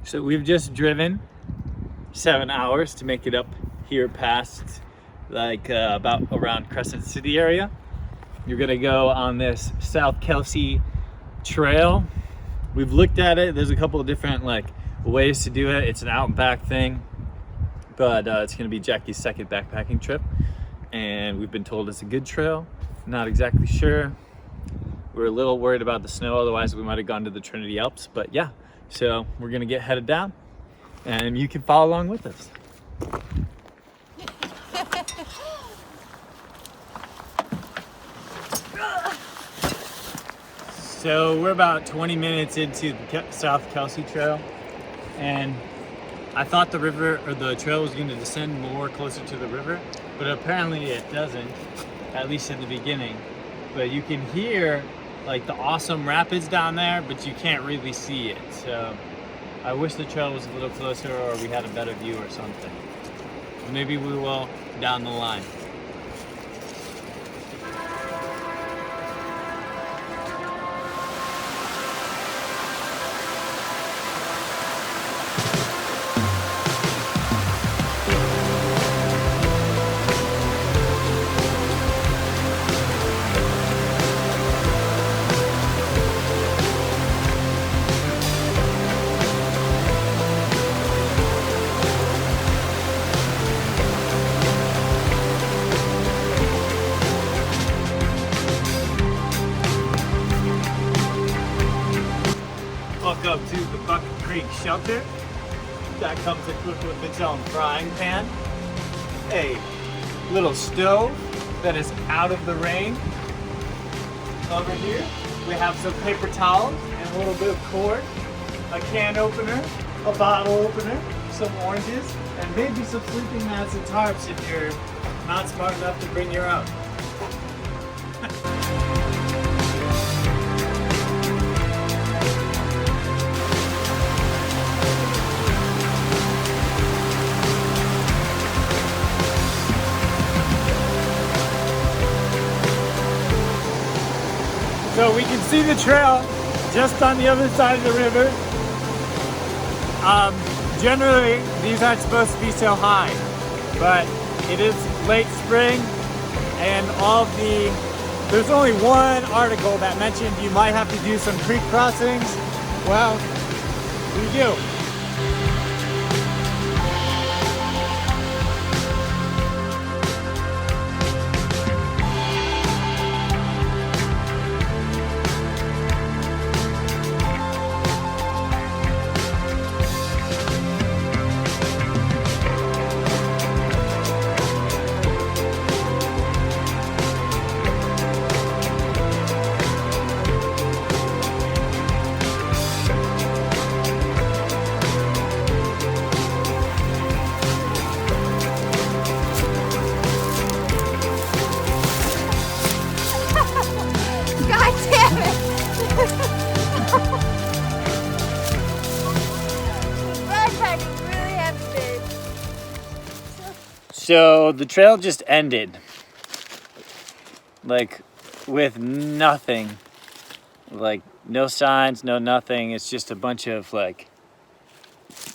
So we've just driven 7 hours to make it up here past about around Crescent City area. You're gonna go on this South Kelsey trail. We've looked at it. There's a couple of different ways to do it. It's an out and back thing, but it's gonna be Jackie's second backpacking trip, and we've been told it's a good trail. Not exactly sure. We're a little worried about the snow, otherwise we might have gone to the Trinity Alps, but yeah. So we're gonna get headed down, and you can follow along with us. So we're about 20 minutes into the South Kelsey Trail, and I thought the river or the trail was going to descend more closer to the river, but apparently it doesn't, at least in the beginning. But you can hear the awesome rapids down there, but you can't really see it. So I wish the trail was a little closer, or we had a better view or something. Maybe we will down the line. Up to the Bucket Creek shelter. That comes equipped with its own frying pan, a little stove that is out of the rain. Over here we have some paper towels and a little bit of cord, a can opener, a bottle opener, some oranges, and maybe some sleeping mats and tarps if you're not smart enough to bring your own. So we can see the trail just on the other side of the river. Generally, these aren't supposed to be so high, but it is late spring, and there's only one article that mentioned you might have to do some creek crossings. Well, we do. So the trail just ended, with nothing, no signs, no nothing. It's just a bunch of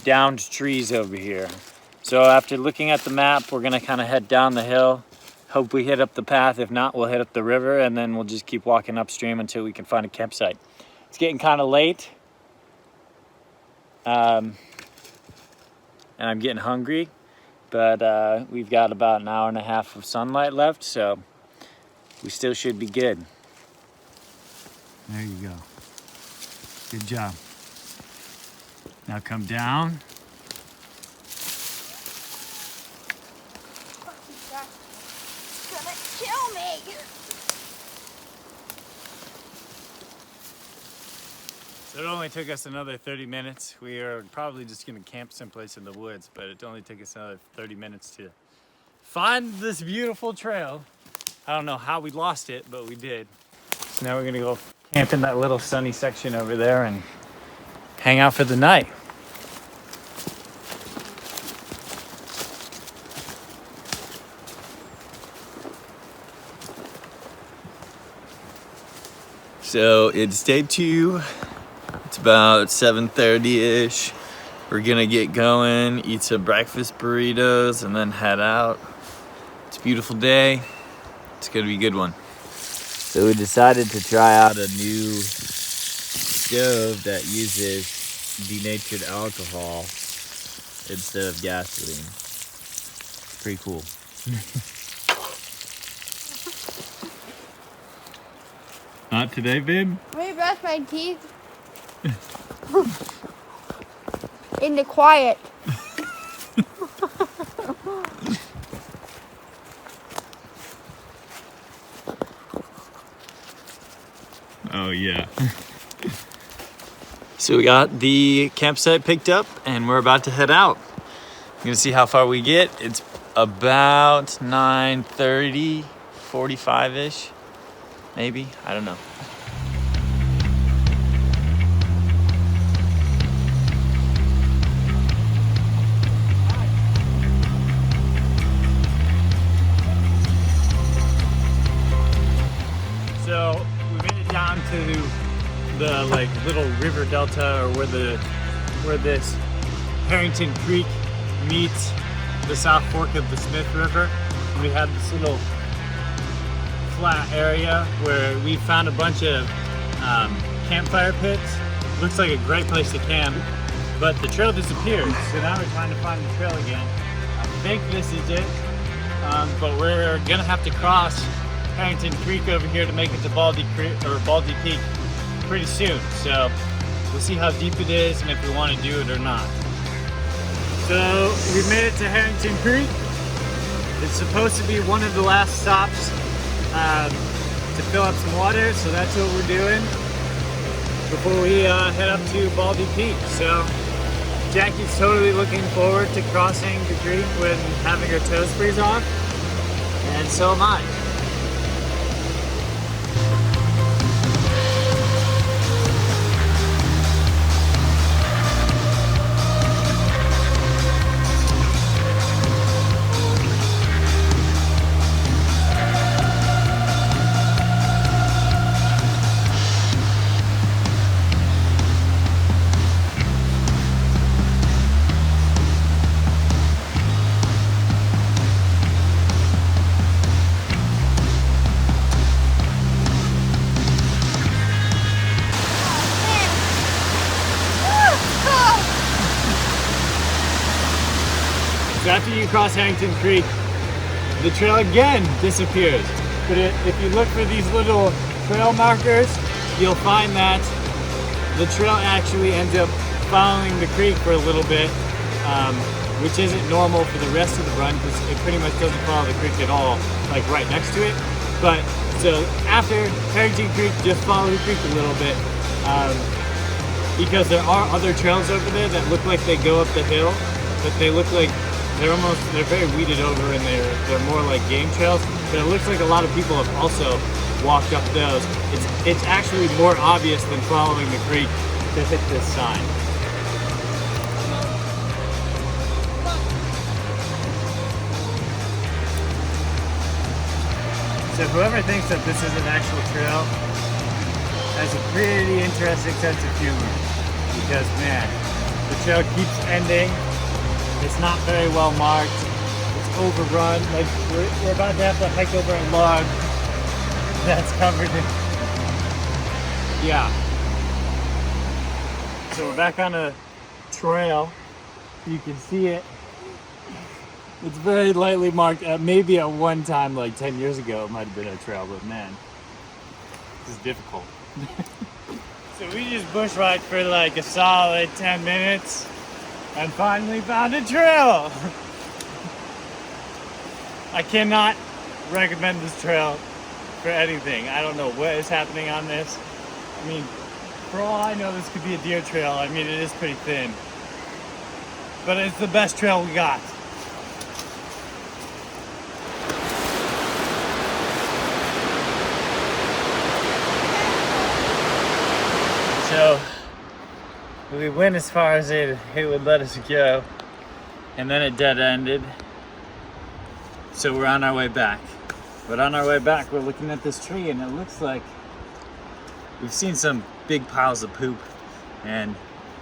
downed trees over here. So after looking at the map, we're gonna kind of head down the hill, hope we hit up the path. If not, we'll hit up the river, and then we'll just keep walking upstream until we can find a campsite. It's getting kind of late, and I'm getting hungry. But we've got about an hour and a half of sunlight left, so we still should be good. There you go. Good job. Now come down. It's gonna kill me. So it only took us another 30 minutes. We are probably just gonna camp someplace in the woods, but it only took us another 30 minutes to find this beautiful trail. I don't know how we lost it, but we did. So now we're gonna go camp in that little sunny section over there and hang out for the night. So it's day 2. It's about 7:30-ish, We're gonna get going, eat some breakfast burritos, and then head out. It's a beautiful day. It's gonna be a good one. So we decided to try out a new stove that uses denatured alcohol instead of gasoline. Pretty cool. Not today, babe? Let me brush my teeth. In the quiet. Oh yeah. So we got the campsite picked up and we're about to head out. We're gonna see how far we get. It's about 9:30, 45-ish, maybe, I don't know. So we made it down to the like little river delta, or where this Harrington Creek meets the South Fork of the Smith River. And we had this little flat area where we found a bunch of campfire pits. Looks like a great place to camp, but the trail disappeared. So now we're trying to find the trail again. I think this is it, but we're gonna have to cross Harrington Creek over here to make it to Baldy Peak pretty soon. So we'll see how deep it is and if we want to do it or not. So we made it to Harrington Creek. It's supposed to be one of the last stops to fill up some water, so that's what we're doing before we head up to Baldy Peak. So Jackie's totally looking forward to crossing the creek when having her toes freeze off, and so am I. So after you cross Harrington Creek, the trail again disappears. But if you look for these little trail markers, you'll find that the trail actually ends up following the creek for a little bit, which isn't normal for the rest of the run because it pretty much doesn't follow the creek at all, like right next to it. But so after Harrington Creek, just follow the creek a little bit, because there are other trails over there that look like they go up the hill, but they look like they're very weeded over, and they're more like game trails. But it looks like a lot of people have also walked up those. It's actually more obvious than following the creek to hit this sign. So whoever thinks that this is an actual trail has a pretty interesting sense of humor, because man, the trail keeps ending. It's not very well marked. It's overrun. Like we're about to have to hike over a log that's covered in. Yeah. So we're back on a trail. You can see it. It's very lightly marked. Maybe at one time, like 10 years ago, it might have been a trail, but man, this is difficult. So we just bush ride for like a solid 10 minutes. And finally found a trail. I cannot recommend this trail for anything. I don't know what is happening on this. I mean, for all I know, this could be a deer trail. I mean, it is pretty thin. But it's the best trail we got. So we went as far as it would let us go, and then it dead ended. So we're on our way back. But on our way back, we're looking at this tree, and it looks like we've seen some big piles of poop, and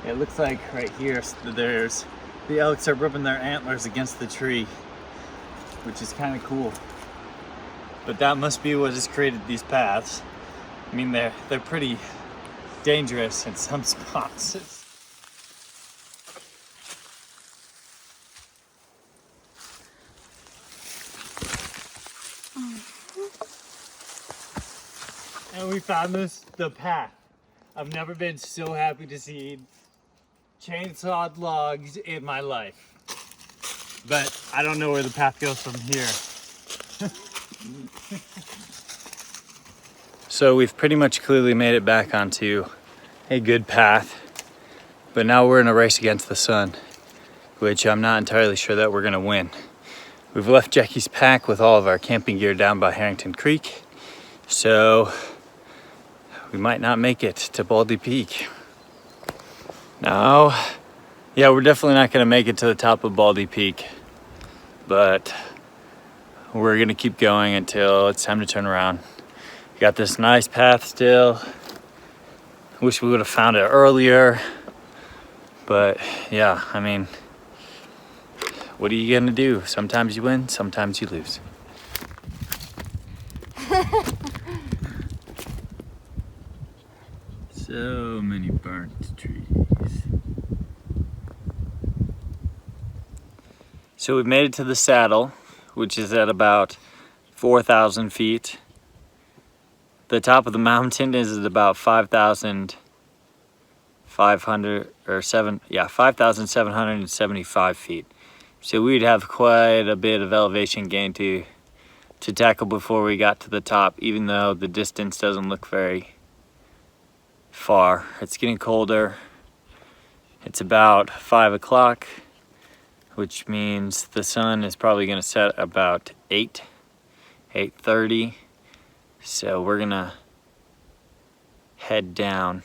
It looks like right here there's the elks are rubbing their antlers against the tree, which is kind of cool. But that must be what has created these paths. I mean, they're pretty dangerous in some spots. And we found the path. I've never been so happy to see chainsawed logs in my life. But I don't know where the path goes from here. So we've pretty much clearly made it back onto a good path, but now we're in a race against the sun, which I'm not entirely sure that we're gonna win. We've left Jackie's pack with all of our camping gear down by Harrington Creek, so we might not make it to Baldy Peak. No, yeah, we're definitely not gonna make it to the top of Baldy Peak, but we're gonna keep going until it's time to turn around. Got this nice path still. Wish we would have found it earlier. But yeah, I mean, what are you gonna do? Sometimes you win, sometimes you lose. So many burnt trees. So we've made it to the saddle, which is at about 4,000 feet. The top of the mountain is at about 5,775 feet. So we'd have quite a bit of elevation gain to tackle before we got to the top, even though the distance doesn't look very far. It's getting colder. It's about 5 o'clock, which means the sun is probably gonna set about 8:30. So we're gonna head down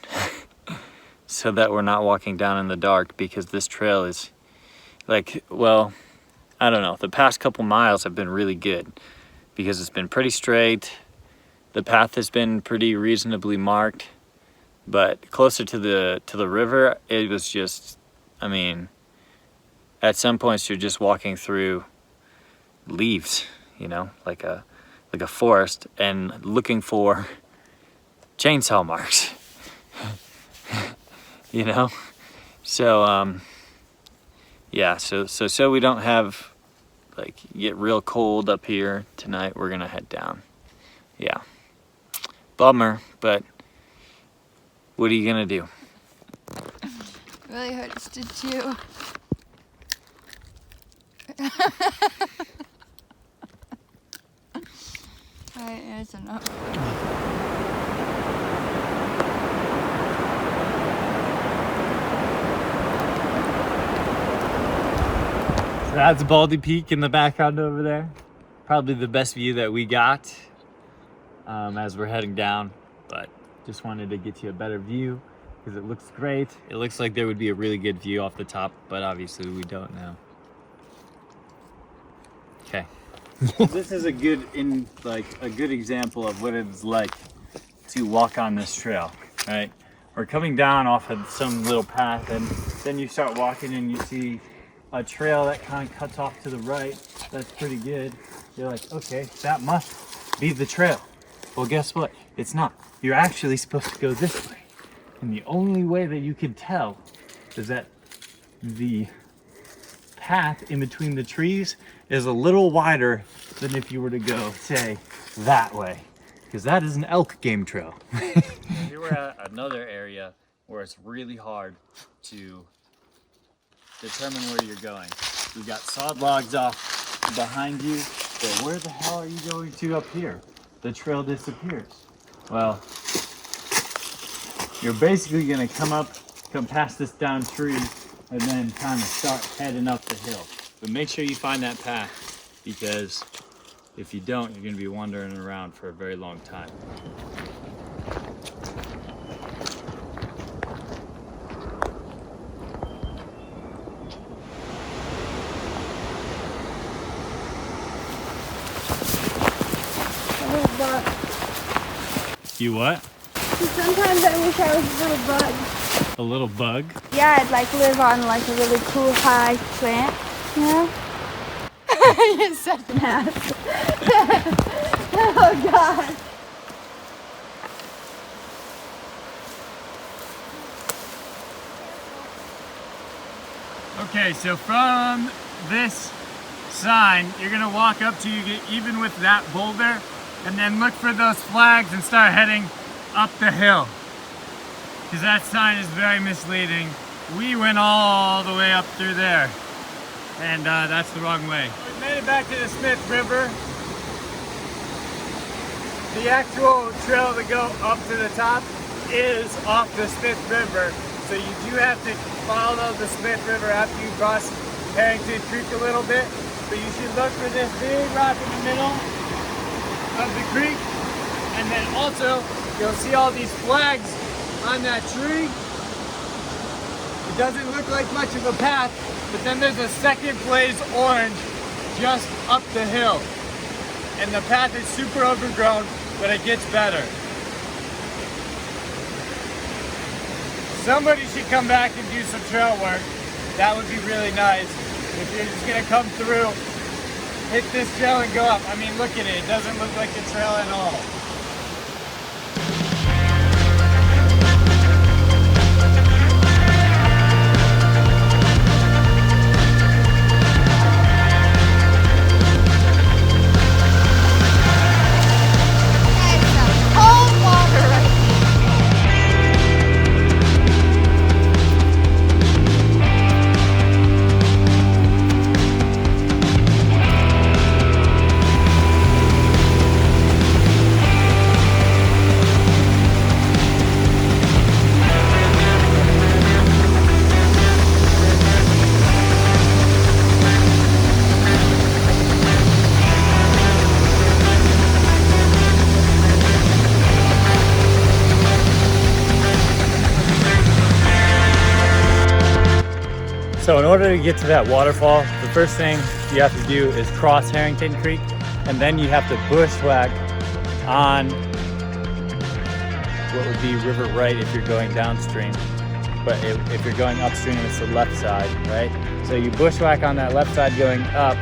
so that we're not walking down in the dark, because this trail is like, well, I don't know. The past couple miles have been really good because it's been pretty straight. The path has been pretty reasonably marked, but closer to the river, it was just, I mean, at some points you're just walking through leaves, you know, like a forest, and looking for chainsaw marks. You know, so yeah, so we don't have like get real cold up here tonight. We're gonna head down. Yeah, bummer, but what are you gonna do? Really hurts to chew. Alright, that's enough. So that's Baldy Peak in the background over there. Probably the best view that we got as we're heading down, but just wanted to get you a better view because it looks great. It looks like there would be a really good view off the top, but obviously we don't know. Okay. This is a good example of what it's like to walk on this trail, right? We're coming down off of some little path, and then you start walking and you see a trail that kind of cuts off to the right. That's pretty good. You're like, okay, that must be the trail. Well, guess what? It's not. You're actually supposed to go this way. And the only way that you can tell is that the path in between the trees is a little wider than if you were to go, say, that way. Because that is an elk game trail. Here we're at another area where it's really hard to determine where you're going. We've got sawed logs off behind you, but where the hell are you going to up here? The trail disappears. Well, you're basically gonna come past this down tree, and then kind of start heading up the hill. But make sure you find that path, because if you don't, you're gonna be wandering around for a very long time. You what? Sometimes I wish I was a little bug. A little bug? Yeah, I'd like live on like a really cool high plant, you know? You're such an ass. Oh God. Okay, so from this sign, you're gonna walk up till you get even with that boulder, and then look for those flags and start heading up the hill. Because that sign is very misleading. We went all the way up through there, and that's the wrong way. We made it back to the Smith River. The actual trail to go up to the top is off the Smith River, so you do have to follow the Smith River after you cross Harrington Creek a little bit. But you should look for this big rock in the middle of the creek, and then also you'll see all these flags on that tree. It doesn't look like much of a path, but then there's a second blaze orange just up the hill. And the path is super overgrown, but it gets better. Somebody should come back and do some trail work. That would be really nice. If you're just gonna come through, hit this trail and go up. I mean, look at it. It doesn't look like a trail at all. So in order to get to that waterfall, the first thing you have to do is cross Harrington Creek, and then you have to bushwhack on what would be River Right if you're going downstream. But if you're going upstream, it's the left side, right? So you bushwhack on that left side going up,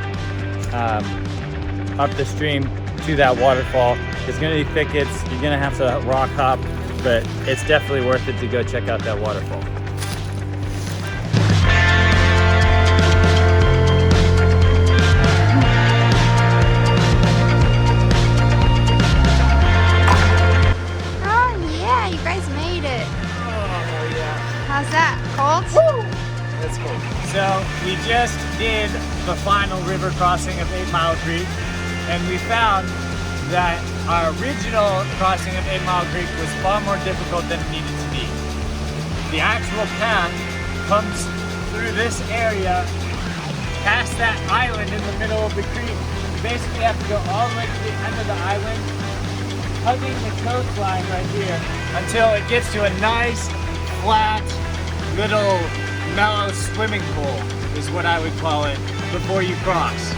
up the stream to that waterfall. There's gonna be thickets, you're gonna have to rock hop, but it's definitely worth it to go check out that waterfall. How's that? Cold? Woo! That's cool. So we just did the final river crossing of 8 Mile Creek, and we found that our original crossing of 8 Mile Creek was far more difficult than it needed to be. The actual path comes through this area, past that island in the middle of the creek. You basically have to go all the way to the end of the island, hugging the coastline right here, until it gets to a nice, flat, little mellow swimming pool is what I would call it before you cross.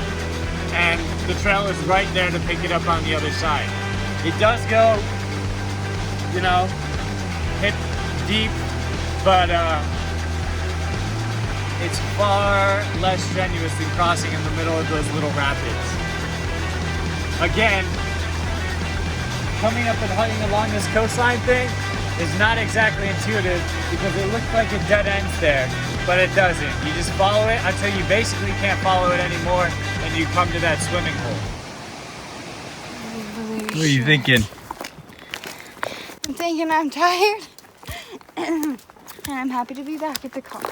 And the trail is right there to pick it up on the other side. It does go, you know, hit deep, but it's far less strenuous than crossing in the middle of those little rapids. Again, coming up and hunting along this coastline thing is not exactly intuitive because it looks like it dead ends there, but it doesn't. You just follow it until you basically can't follow it anymore and you come to that swimming pool. What are you thinking? I'm thinking I'm tired and I'm happy to be back at the car.